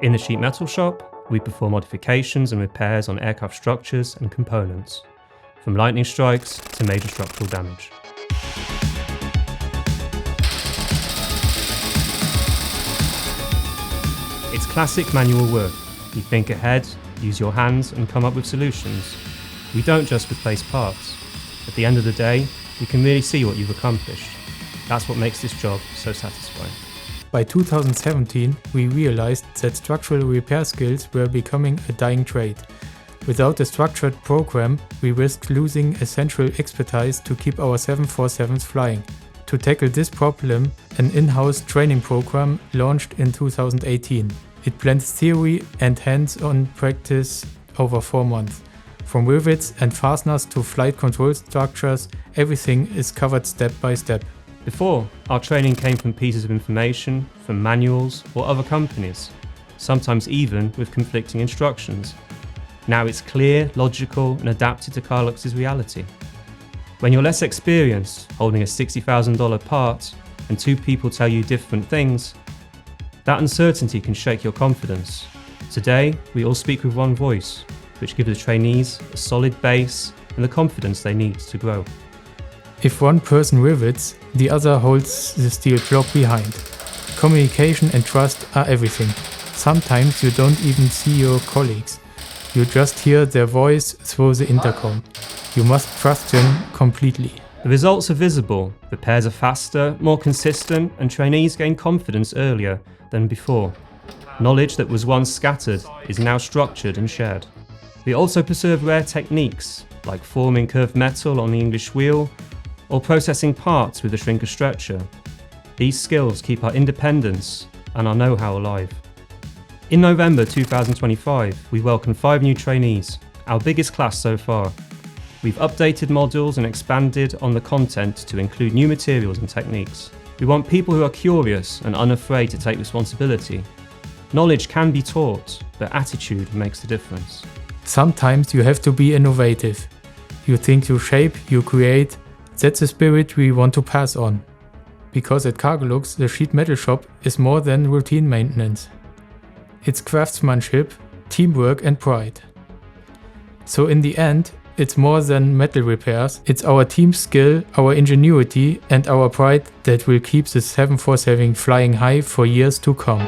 In the sheet metal shop, we perform modifications and repairs on aircraft structures and components, from lightning strikes to major structural damage. It's classic manual work. You think ahead, use your hands and come up with solutions. We don't just replace parts. At the end of the day, you can really see what you've accomplished. That's what makes this job so satisfying. By 2017, we realized that structural repair skills were becoming a dying trade. Without a structured program, we risked losing essential expertise to keep our 747s flying. To tackle this problem, an in-house training program launched in 2018. It blends theory and hands-on practice over 4 months. From rivets and fasteners to flight control structures, everything is covered step by step. Before, our training came from pieces of information, from manuals or other companies, sometimes even with conflicting instructions. Now it's clear, logical and adapted to Cargolux's reality. When you're less experienced, holding a $60,000 part, and 2 people tell you different things, that uncertainty can shake your confidence. Today, we all speak with one voice, which gives the trainees a solid base and the confidence they need to grow. If one person rivets, the other holds the steel block behind. Communication and trust are everything. Sometimes you don't even see your colleagues. You just hear their voice through the intercom. You must trust them completely. The results are visible, repairs are faster, more consistent, and trainees gain confidence earlier than before. Knowledge that was once scattered is now structured and shared. We also preserve rare techniques, like forming curved metal on the English wheel, or processing parts with a shrinker stretcher. These skills keep our independence and our know-how alive. In November 2025, we welcomed 5 new trainees, our biggest class so far. We've updated modules and expanded on the content to include new materials and techniques. We want people who are curious and unafraid to take responsibility. Knowledge can be taught, but attitude makes the difference. Sometimes you have to be innovative. You think, you shape, you create. That's the spirit we want to pass on. Because at Cargolux, the sheet metal shop is more than routine maintenance. It's craftsmanship, teamwork and pride. So in the end, it's more than metal repairs. It's our team skill, our ingenuity and our pride that will keep the 747 flying high for years to come.